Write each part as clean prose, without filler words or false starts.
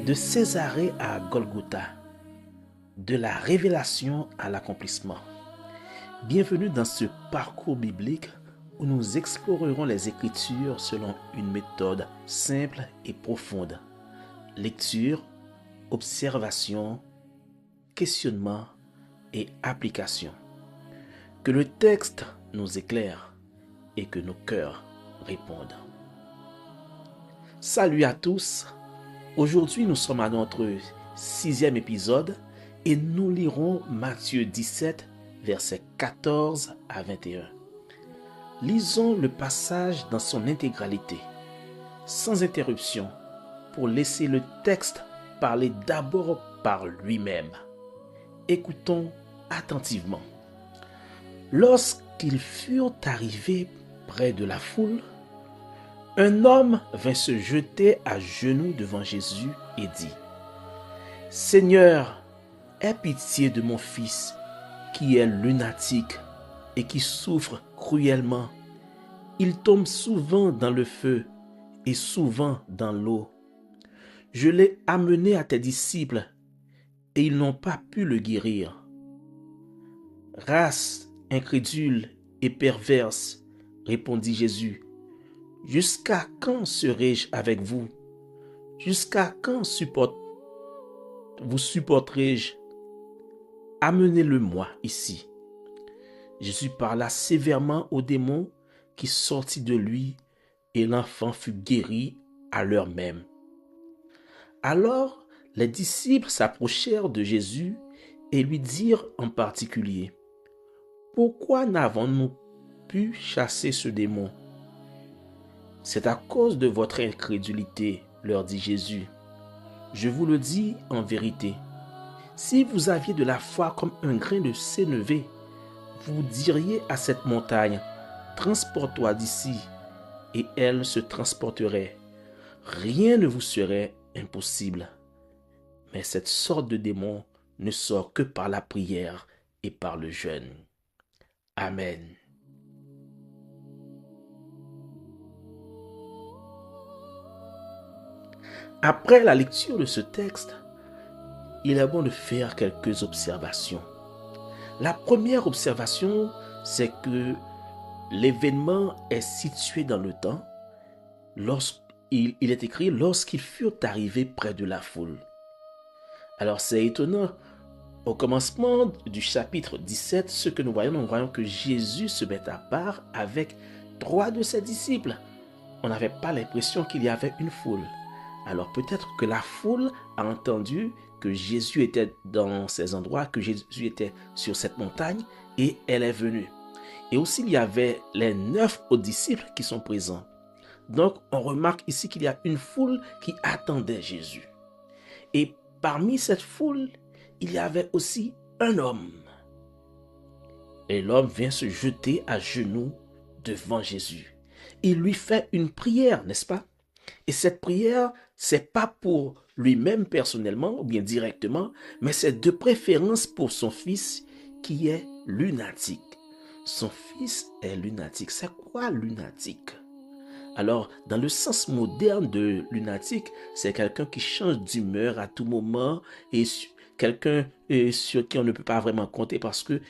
De Césarée à Golgotha, de la révélation à l'accomplissement. Bienvenue dans ce parcours biblique où nous explorerons les Écritures selon une méthode simple et profonde. Lecture, observation, questionnement et application. Que le texte nous éclaire et que nos cœurs répondent. Salut à tous! Aujourd'hui, nous sommes à notre 6e épisode et nous lirons Matthieu 17, versets 14 à 21. Lisons le passage dans son intégralité, sans interruption, pour laisser le texte parler d'abord par lui-même. Écoutons attentivement. Lorsqu'ils furent arrivés près de la foule, un homme vint se jeter à genoux devant Jésus et dit : « Seigneur, aie pitié de mon fils qui est lunatique et qui souffre cruellement. Il tombe souvent dans le feu et souvent dans l'eau. Je l'ai amené à tes disciples et ils n'ont pas pu le guérir. » Race incrédule et perverse, répondit Jésus. Jusqu'à quand serai-je avec vous? Jusqu'à quand vous supporterai-je? Amenez-le-moi ici. Jésus parla sévèrement au démon qui sortit de lui et l'enfant fut guéri à l'heure même. Alors les disciples s'approchèrent de Jésus et lui dirent en particulier : « Pourquoi n'avons-nous pu chasser ce démon ? » « C'est à cause de votre incrédulité, leur dit Jésus. Je vous le dis en vérité. Si vous aviez de la foi comme un grain de sénévé, vous diriez à cette montagne : transporte-toi d'ici, et elle se transporterait. Rien ne vous serait impossible. Mais cette sorte de démon ne sort que par la prière et par le jeûne. Amen. Après la lecture de ce texte, il est bon de faire quelques observations. La première observation, c'est que l'événement est situé dans le temps. Il est écrit « lorsqu'ils furent arrivés près de la foule ». Alors c'est étonnant. Au commencement du chapitre 17, ce que nous voyons que Jésus se met à part avec 3 de ses disciples. On n'avait pas l'impression qu'il y avait une foule. Alors peut-être que la foule a entendu que Jésus était dans ces endroits, que Jésus était sur cette montagne et elle est venue. Et aussi il y avait les 9 autres disciples qui sont présents. Donc on remarque ici qu'il y a une foule qui attendait Jésus. Et parmi cette foule, il y avait aussi un homme. Et l'homme vient se jeter à genoux devant Jésus. Il lui fait une prière, n'est-ce pas? Et cette prière, c'est pas pour lui-même personnellement ou bien directement, mais c'est de préférence pour son fils qui est lunatique. Son fils est lunatique. C'est quoi lunatique? Alors, dans le sens moderne de lunatique, c'est quelqu'un qui change d'humeur à tout moment et quelqu'un sur qui on ne peut pas vraiment compter parce que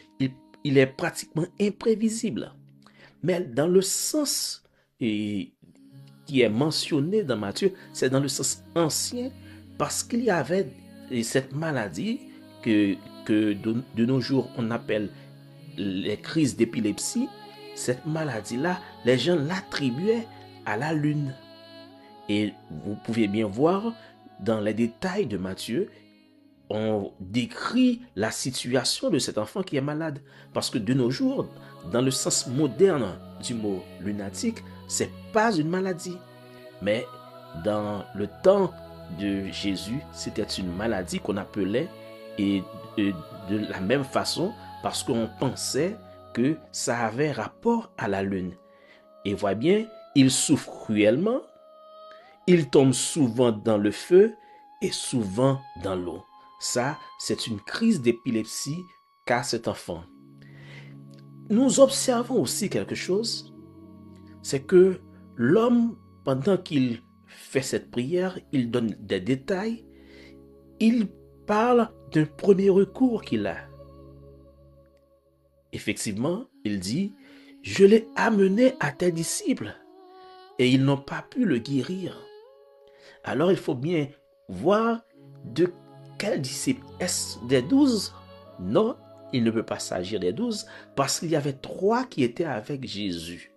il est pratiquement imprévisible. Mais dans le sens qui est mentionné dans Matthieu, c'est dans le sens ancien parce qu'il y avait cette maladie que de nos jours on appelle les crises d'épilepsie. Cette maladie-là, les gens l'attribuaient à la lune. Et vous pouvez bien voir dans les détails de Matthieu, on décrit la situation de cet enfant qui est malade. Parce que de nos jours, dans le sens moderne du mot lunatique, c'est pas une maladie. Mais dans le temps de Jésus, c'était une maladie qu'on appelait et de la même façon parce qu'on pensait que ça avait rapport à la lune. Et voyez bien, il souffre cruellement, il tombe souvent dans le feu et souvent dans l'eau. Ça, c'est une crise d'épilepsie qu'a cet enfant. Nous observons aussi quelque chose, c'est que l'homme, pendant qu'il fait cette prière, il donne des détails il parle d'un premier recours qu'il a. Effectivement, il dit, je l'ai amené à tes disciples et ils n'ont pas pu le guérir. Alors il faut bien voir de quels disciples. Est-ce des 12? Non, il ne peut pas s'agir des 12 parce qu'il y avait 3 qui étaient avec Jésus.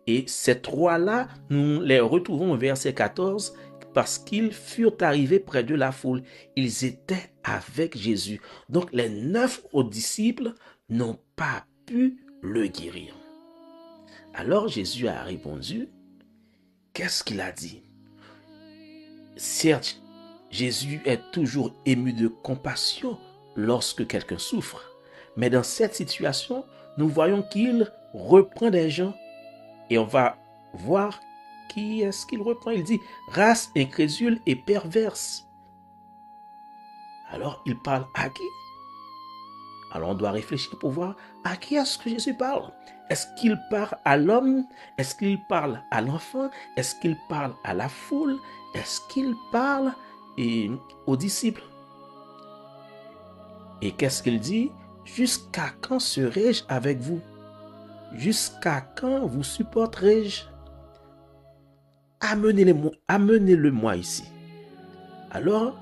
Et ces 3-là, nous les retrouvons au verset 14 parce qu'ils furent arrivés près de la foule. Ils étaient avec Jésus. Donc les 9 autres disciples n'ont pas pu le guérir. Alors Jésus a répondu, qu'est-ce qu'il a dit? Certes, Jésus est toujours ému de compassion lorsque quelqu'un souffre. Mais dans cette situation, nous voyons qu'il reprend des gens. Et on va voir qui est-ce qu'il reprend. Il dit, race incrédule et perverse. Alors, il parle à qui? Alors, on doit réfléchir pour voir à qui est-ce que Jésus parle. Est-ce qu'il parle à l'homme? Est-ce qu'il parle à l'enfant? Est-ce qu'il parle à la foule? Est-ce qu'il parle aux disciples? Et qu'est-ce qu'il dit? Jusqu'à quand serai-je avec vous? Jusqu'à quand vous supporterai-je? Amenez-le-moi ici. Alors,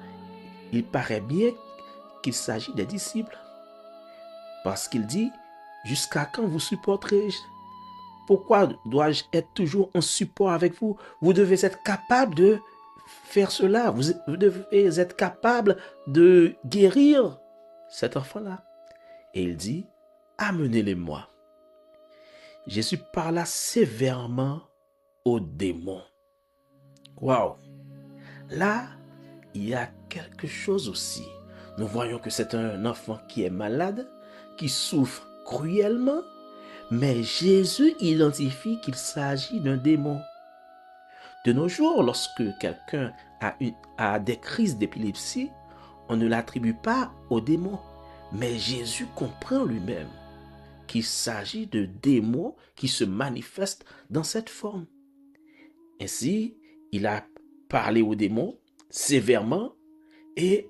il paraît bien qu'il s'agit des disciples. Parce qu'il dit, jusqu'à quand vous supporterai-je? Pourquoi dois-je être toujours en support avec vous? Vous devez être capable de faire cela. Vous devez être capable de guérir cet enfant-là. Et il dit, amenez-les-moi. Jésus parla sévèrement aux démons. Waouh! Là, il y a quelque chose aussi. Nous voyons que c'est un enfant qui est malade, qui souffre cruellement, mais Jésus identifie qu'il s'agit d'un démon. De nos jours, lorsque quelqu'un a des crises d'épilepsie, on ne l'attribue pas au démon, mais Jésus comprend lui-même qu'il s'agit de démons qui se manifestent dans cette forme. Ainsi, il a parlé aux démons sévèrement et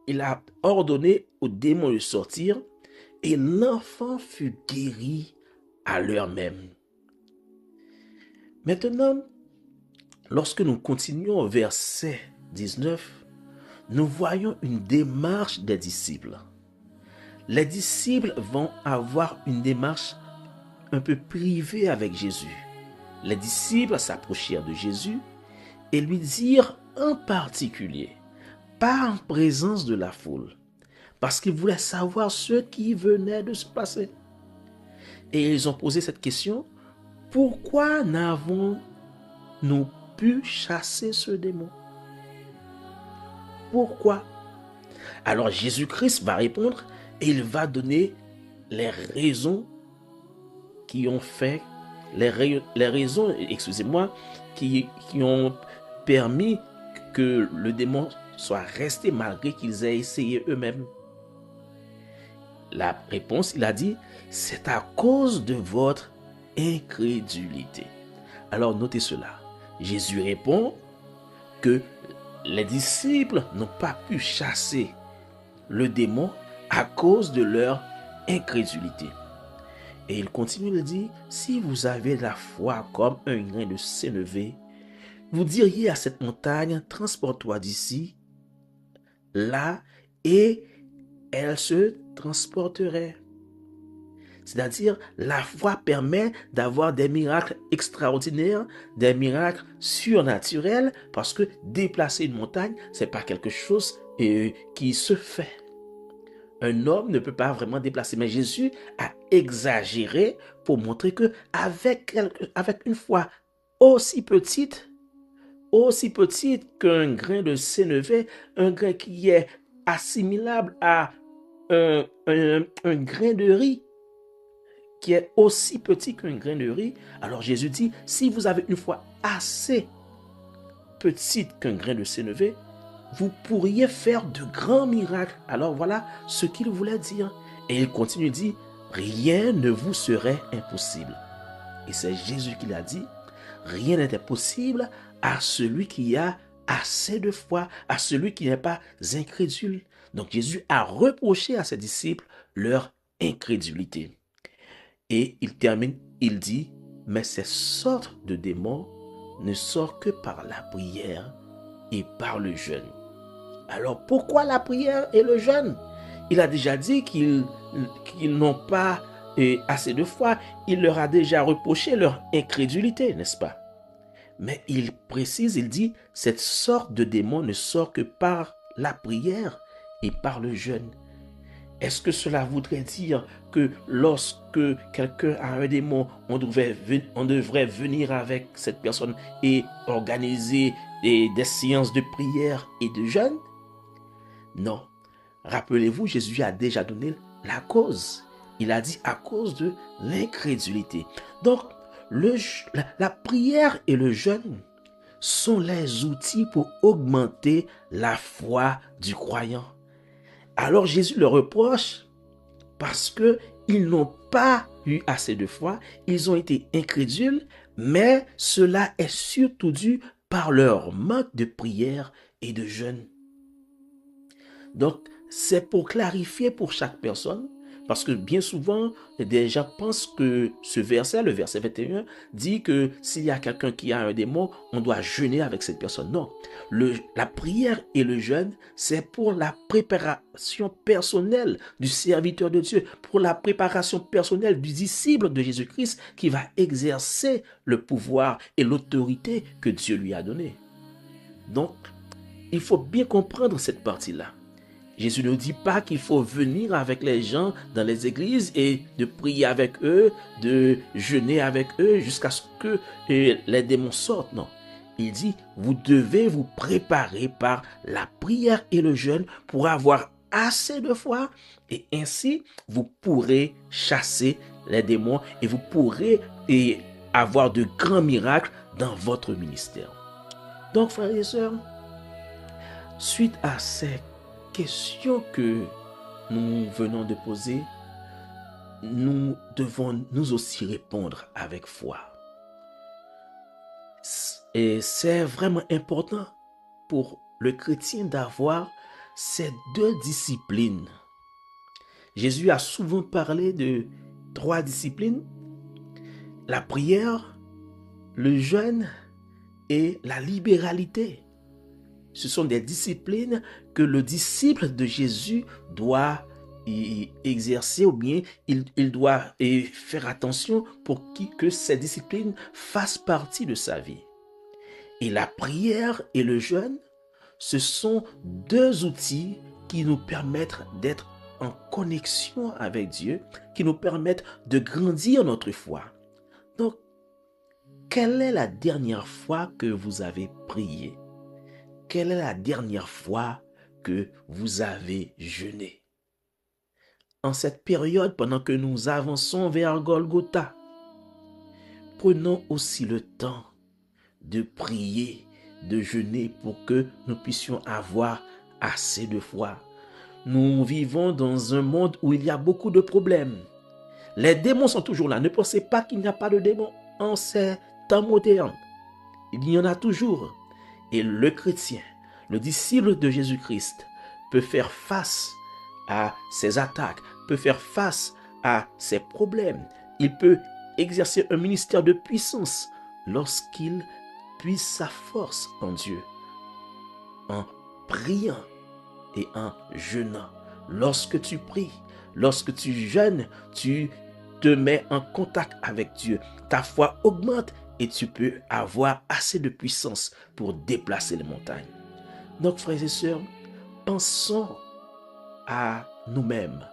il a ordonné aux démons de sortir et l'enfant fut guéri à l'heure même. Maintenant, lorsque nous continuons au verset 19, nous voyons une démarche des disciples. Les disciples vont avoir une démarche un peu privée avec Jésus. Les disciples s'approchèrent de Jésus et lui dirent en particulier, pas en présence de la foule, parce qu'ils voulaient savoir ce qui venait de se passer. Et ils ont posé cette question, pourquoi n'avons-nous pu chasser ce démon? Pourquoi? Alors Jésus-Christ va répondre et il va donner les raisons qui ont fait, les raisons, excusez-moi, qui ont permis que le démon soit resté malgré qu'ils aient essayé eux-mêmes. La réponse, il a dit, c'est à cause de votre incrédulité. Alors notez cela. Jésus répond que les disciples n'ont pas pu chasser le démon à cause de leur incrédulité. Et il continue de dire, si vous avez la foi comme un grain de sénévé, vous diriez à cette montagne, transporte-toi d'ici, là, et elle se transporterait. C'est-à-dire, la foi permet d'avoir des miracles extraordinaires, des miracles surnaturels, parce que déplacer une montagne, c'est pas quelque chose qui se fait. Un homme ne peut pas vraiment déplacer, mais Jésus a exagéré pour montrer que avec une foi aussi petite qu'un grain de sénévé, un grain qui est assimilable à un grain de riz, qui est aussi petit qu'un grain de riz. Alors Jésus dit, si vous avez une foi assez petite qu'un grain de sénévé, vous pourriez faire de grands miracles. Alors voilà ce qu'il voulait dire. Et il continue de dire, rien ne vous serait impossible. Et c'est Jésus qui l'a dit, rien n'est impossible à celui qui a assez de foi à celui qui n'est pas incrédule. Donc Jésus a reproché à ses disciples leur incrédulité. Et il termine, il dit, mais ces sortes de démons ne sortent que par la prière et par le jeûne. Alors pourquoi la prière et le jeûne? Il a déjà dit qu'ils n'ont pas assez de foi. Il leur a déjà reproché leur incrédulité, n'est-ce pas? Mais il précise, il dit, cette sorte de démon ne sort que par la prière et par le jeûne. Est-ce que cela voudrait dire que lorsque quelqu'un a un démon, on devrait venir avec cette personne et organiser des séances de prière et de jeûne? Non. Rappelez-vous, Jésus a déjà donné la cause. Il a dit à cause de l'incrédulité. Donc, la prière et le jeûne sont les outils pour augmenter la foi du croyant. Alors Jésus leur reproche parce qu'ils n'ont pas eu assez de foi, ils ont été incrédules, mais cela est surtout dû par leur manque de prière et de jeûne. Donc, c'est pour clarifier pour chaque personne, parce que bien souvent, des gens pensent que ce verset, le verset 21, dit que s'il y a quelqu'un qui a un démon, on doit jeûner avec cette personne. Non, la prière et le jeûne, c'est pour la préparation personnelle du serviteur de Dieu, pour la préparation personnelle du disciple de Jésus-Christ qui va exercer le pouvoir et l'autorité que Dieu lui a donné. Donc, il faut bien comprendre cette partie-là. Jésus ne dit pas qu'il faut venir avec les gens dans les églises et de prier avec eux, de jeûner avec eux jusqu'à ce que les démons sortent. Non. Il dit, vous devez vous préparer par la prière et le jeûne pour avoir assez de foi et ainsi vous pourrez chasser les démons et vous pourrez avoir de grands miracles dans votre ministère. Donc, frères et sœurs, suite à ces questions que nous venons de poser, nous devons nous aussi répondre avec foi. Et c'est vraiment important pour le chrétien d'avoir ces deux disciplines. Jésus a souvent parlé de 3 disciplines: la prière, le jeûne et la libéralité. Ce sont des disciplines que le disciple de Jésus doit exercer, ou bien il doit faire attention pour que ces disciplines fassent partie de sa vie. Et la prière et le jeûne, ce sont 2 outils qui nous permettent d'être en connexion avec Dieu, qui nous permettent de grandir notre foi. Donc, quelle est la dernière fois que vous avez prié? Quelle est la dernière fois que vous avez jeûné? En cette période, pendant que nous avançons vers Golgotha, prenons aussi le temps de prier, de jeûner pour que nous puissions avoir assez de foi. Nous vivons dans un monde où il y a beaucoup de problèmes. Les démons sont toujours là. Ne pensez pas qu'il n'y a pas de démons en ces temps modernes. Il y en a toujours. Et le chrétien, le disciple de Jésus-Christ, peut faire face à ces attaques, peut faire face à ces problèmes. Il peut exercer un ministère de puissance lorsqu'il puise sa force en Dieu, en priant et en jeûnant. Lorsque tu pries, lorsque tu jeûnes, tu te mets en contact avec Dieu. Ta foi augmente et tu peux avoir assez de puissance pour déplacer les montagnes. Donc, frères et sœurs, pensons à nous-mêmes,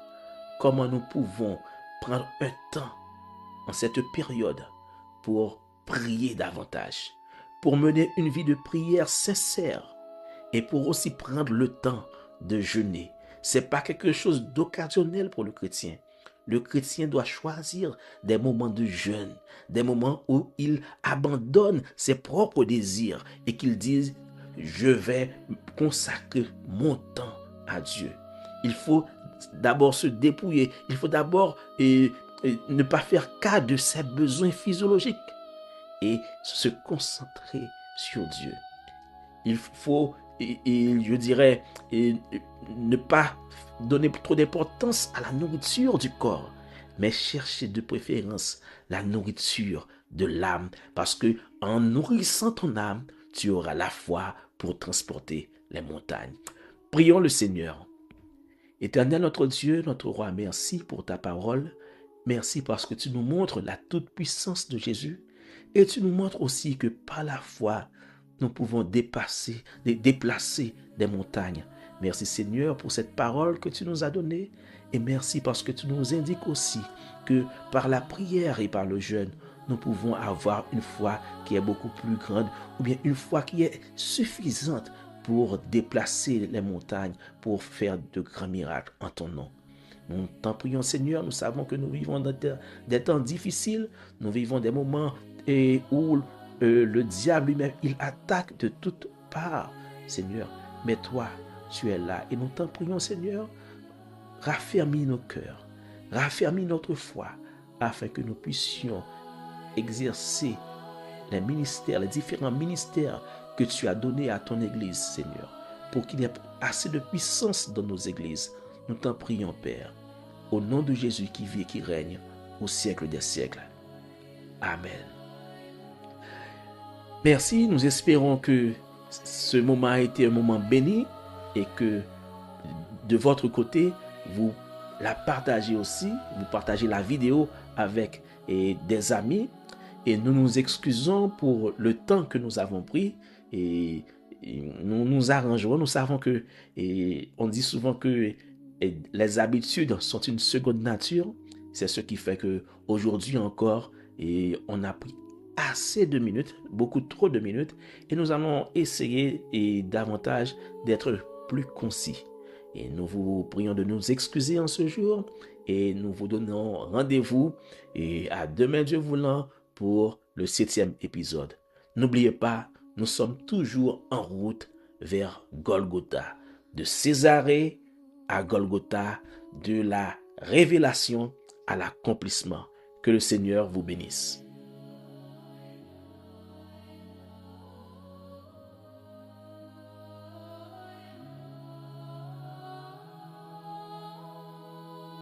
comment nous pouvons prendre un temps en cette période pour prier davantage, pour mener une vie de prière sincère et pour aussi prendre le temps de jeûner. Ce n'est pas quelque chose d'occasionnel pour le chrétien. Le chrétien doit choisir des moments de jeûne, des moments où il abandonne ses propres désirs et qu'il dise, je vais consacrer mon temps à Dieu. Il faut d'abord se dépouiller, il faut d'abord ne pas faire cas de ses besoins physiologiques et se concentrer sur Dieu. Il faut, je dirais, ne pas donner trop d'importance à la nourriture du corps, mais chercher de préférence la nourriture de l'âme, parce que en nourrissant ton âme, tu auras la foi pour transporter les montagnes. Prions le Seigneur. Éternel notre Dieu, notre roi, merci pour ta parole. Merci parce que tu nous montres la toute-puissance de Jésus et tu nous montres aussi que par la foi, nous pouvons déplacer des montagnes. Merci Seigneur pour cette parole que tu nous as donnée et merci parce que tu nous indiques aussi que par la prière et par le jeûne, nous pouvons avoir une foi qui est beaucoup plus grande ou bien une foi qui est suffisante pour déplacer les montagnes, pour faire de grands miracles en ton nom. Nous t'en prions Seigneur, nous savons que nous vivons dans des temps difficiles, nous vivons des moments où le diable lui-même, il attaque de toutes parts, Seigneur. Mais toi, tu es là et nous t'en prions Seigneur, raffermis nos cœurs, raffermis notre foi, afin que nous puissions exercer les ministères, les différents ministères que tu as donnés à ton Église, Seigneur, pour qu'il y ait assez de puissance dans nos églises. Nous t'en prions, Père, au nom de Jésus qui vit et qui règne au siècle des siècles. Amen. Merci, nous espérons que ce moment a été un moment béni et que de votre côté, vous la partagez aussi, vous partagez la vidéo avec des amis et nous nous excusons pour le temps que nous avons pris et nous nous arrangerons. Nous savons que, on dit souvent que les habitudes sont une seconde nature. C'est ce qui fait que aujourd'hui encore, on a pris assez de minutes, beaucoup trop de minutes, et nous allons essayer davantage d'être plus concis. Et nous vous prions de nous excuser en ce jour et nous vous donnons rendez-vous et à demain Dieu voulant pour le 7e épisode. N'oubliez pas, nous sommes toujours en route vers Golgotha. De Césarée à Golgotha, de la révélation à l'accomplissement. Que le Seigneur vous bénisse.